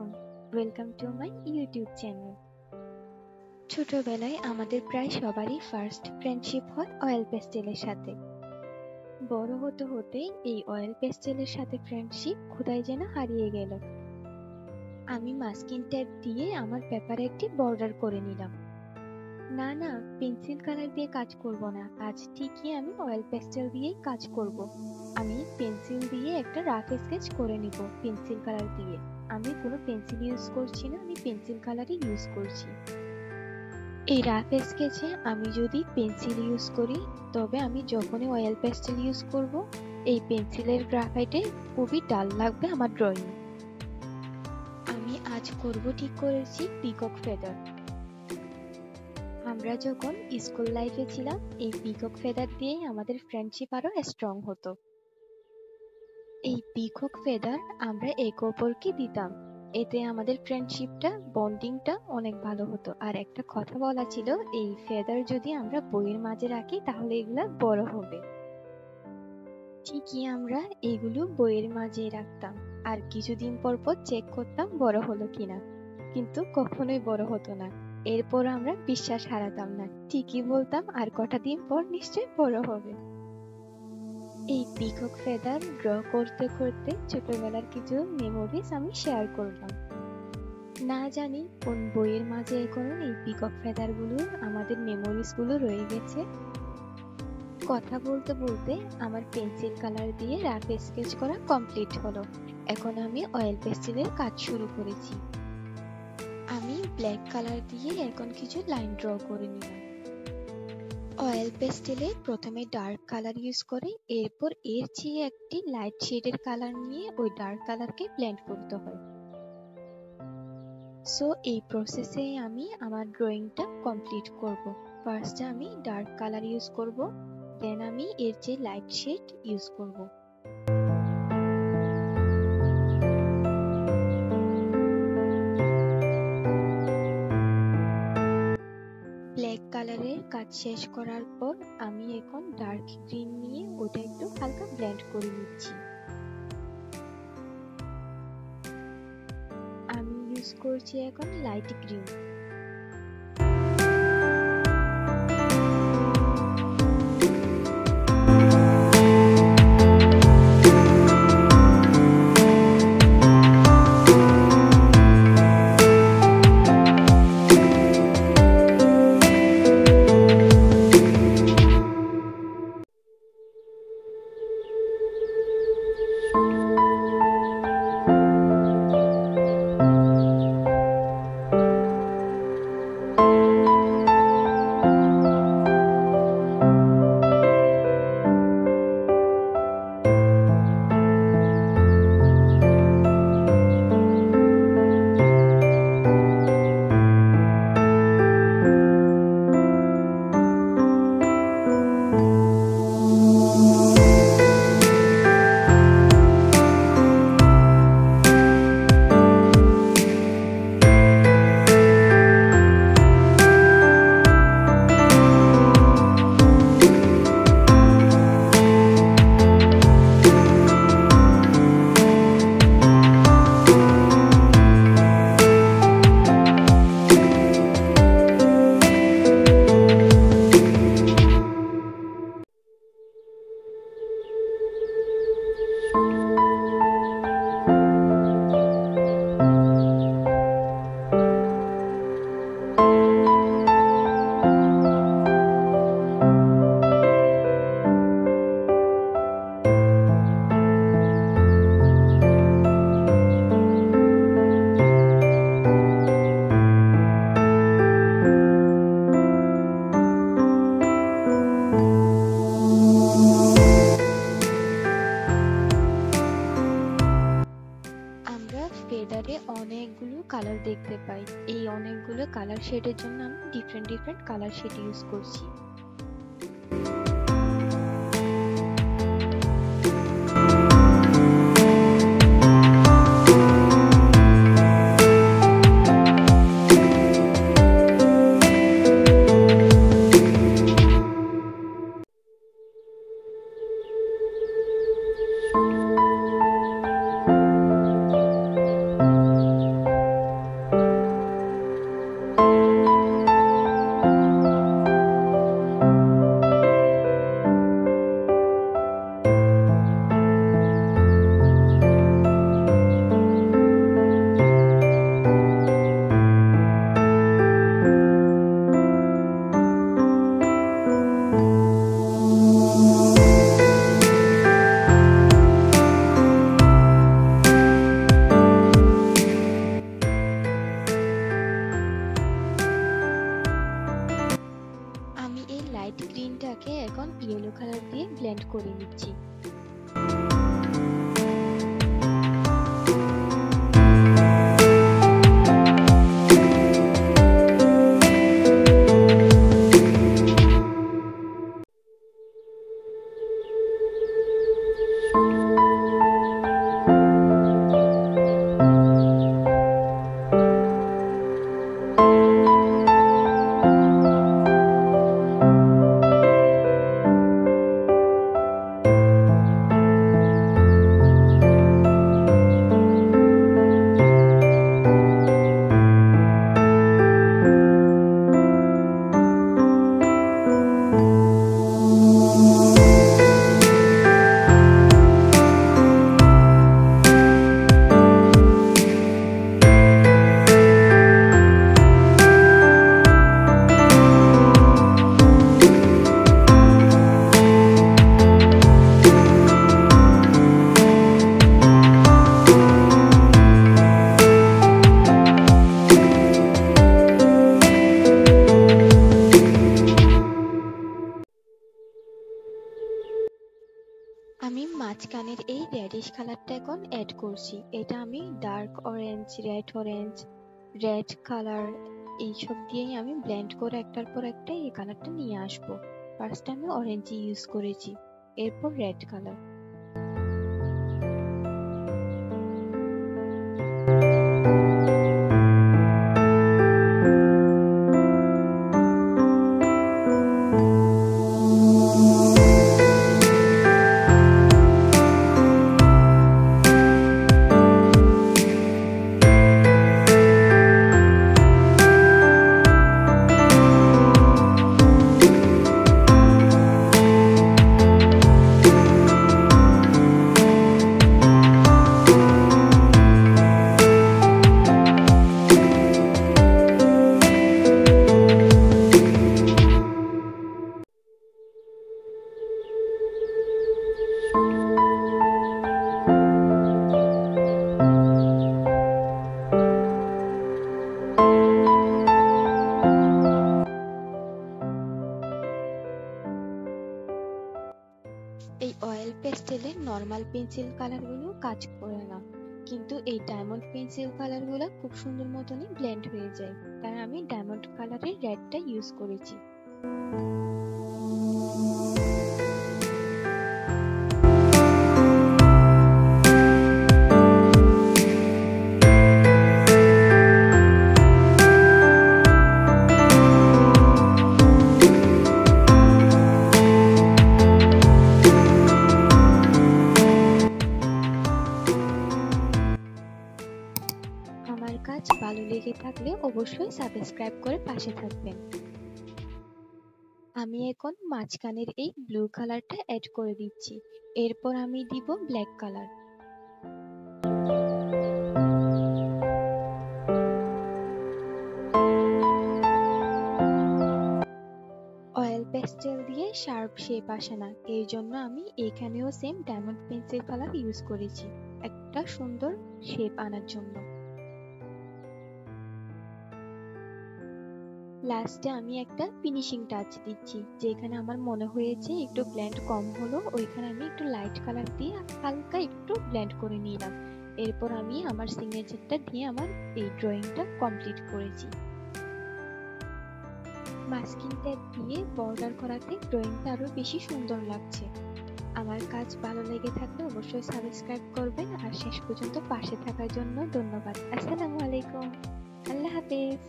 আলাইকুম। Welcome to my YouTube channel. ছোটবেলায় আমাদের প্রায় সবারই ফার্স্ট ফ্রেন্ডশিপ হয় অয়েল পেস্টেলের সাথে। বড় হতে হতে এই অয়েল পেস্টেলের সাথে ফ্রেন্ডশিপ কোথায় যেন হারিয়ে গেল। আমি মাস্কিং টেপ দিয়ে আমার পেপারে একটি বর্ডার করে নিলাম। না, পেন্সিল কালার দিয়ে কাজ করব না, আজ ঠিকই আমি অয়েল পেস্টেল দিয়েই কাজ করব। আমি পেন্সিল দিয়ে একটা রাফ স্কেচ করে নিব পেন্সিল কালার দিয়ে। আমি কোনো পেন্সিল ইউজ করছি না, আমি পেন্সিল কালারই ইউজ করছি। এই রাফ স্কেচে আমি যদি পেন্সিল ইউজ করি, তবে আমি যখনই অয়েল পেস্টেল ইউজ করব, এই পেন্সিলের গ্রাফাইটে খুবই ডাল লাগবে আমার ড্রয়িং। আমি আজ করব ঠিক করেছি পিকক ফেদার। আমরা যখন স্কুল লাইফে ছিলাম, এই পিকক ফেদার দিয়েই আমাদের ফ্রেন্ডশিপ আরো স্ট্রং হতো। এই পিকক ফেদার আমরা একে অপরকে দিতাম, এতে আমাদের ফ্রেন্ডশিপটা বন্ডিংটা অনেক ভালো হতো। আর একটা কথা বলা ছিল, এই ফেদার যদি আমরা বইয়ের মাঝে রাখি তাহলে এগুলা বড় হবে। ঠিকই আমরা এগুলো বইয়ের মাঝে রাখতাম, আর কিছুদিন পর পর চেক করতাম বড় হলো কিনা, কিন্তু কখনোই বড় হতো না। এরপর আমরা বিশ্বাস হারাতাম না, ঠিকই বলতাম আর কটা দিন পর নিশ্চয়ই বড় হবে। এই পিকক ফেদার ড্র করতে করতে ছোটবেলার কিছু মেমোরিজ আমি শেয়ার করলাম। না জানি কোন বইয়ের মাঝে এখনো এই পিকক ফেদার গুলো, আমাদের মেমোরিজ গুলো রয়ে গেছে। কথা বলতে বলতে আমার পেন্সিল কালার দিয়ে রাফ স্কেচ করা কমপ্লিট হলো। এখন আমি অয়েল পেস্টেলের কাজ শুরু করেছি। আমি ব্ল্যাক কালার দিয়ে এখন কিছু লাইন ড্র করে নিলাম। অয়েল পেস্টেলে প্রথমে ডার্ক কালার ইউজ করে, এরপর এর চেয়ে একটি লাইট শেডের কালার নিয়ে ওই ডার্ক কালারকে ব্লেন্ড করতে হয়। সো এই প্রসেসে আমি আমার ড্রয়িংটা কমপ্লিট করব। ফার্স্টে আমি ডার্ক কালার ইউজ করব, দেন আমি এর চেয়ে লাইট শেড ইউজ করব। ব্ল্যাক কালারের কাজ শেষ করার পর আমি এখন ডার্ক গ্রিন নিয়ে ওটা একটু হালকা ব্লেন্ড করে নিচ্ছি। আমি ইউজ করছি এখন লাইট গ্রিন। ফেদারে অনেকগুলো কালার দেখতে পাই, এই অনেকগুলো কালার শেডের জন্য আমি ডিফারেন্ট কালার শেড ইউজ করছি। নিচ্ছি। আমি মাঝখানের এই রেডিশ কালারটা এখন অ্যাড করছি। এটা আমি ডার্ক অরেঞ্জ, রেড কালার এইসব দিয়েই আমি ব্লেন্ড করে একটার পর একটা এই কালারটা নিয়ে আসবো। ফার্স্ট আমি অরেঞ্জ ইউজ করেছি, এরপর রেড কালার। এই অয়েল পেস্টেলের নর্মাল পেন্সিল কালারগুলো কাজ করে না, কিন্তু এই ডায়মন্ড পেন্সিল কালারগুলো খুব সুন্দর মতনই ব্লেন্ড হয়ে যায়, তাই আমি ডায়মন্ড কালারের রেডটা ইউজ করেছি। আমার কাজ ভালো লেগে থাকলে অবশ্যই সাবস্ক্রাইব করে পাশে থাকবেন। আমি এখন মাঝখানের এই ব্লু কালারটা অ্যাড করে দিচ্ছি, এরপর আমি দিব ব্ল্যাক কালার। অয়েল পেস্টেল দিয়ে শার্প শেপ আসে না, এই জন্য আমি এখানেও same diamond pencil colour use করেছি একটা সুন্দর শেপ আনার জন্য। লাস্টে আমি একটা ফিনিশিং টাচ দিচ্ছি, যেখানে আমার মনে হয়েছে একটু ব্লেন্ড কম হলো, ওইখানে আমি একটু লাইট কালার দিয়ে হালকা একটু ব্লেন্ড করে নিলাম। এরপর আমি আমার সিগনেচারটা দিয়ে আমার এই ড্রয়িংটা কমপ্লিট করেছি। মাস্কিং টেপ দিয়ে বর্ডার করাতে ড্রয়িংটা আরো বেশি সুন্দর লাগছে। আমার কাজ ভালো লেগে থাকলে অবশ্যই সাবস্ক্রাইব করবেন, আর শেষ পর্যন্ত পাশে থাকার জন্য ধন্যবাদ। আসসালামু আলাইকুম, আল্লাহ হাফেজ।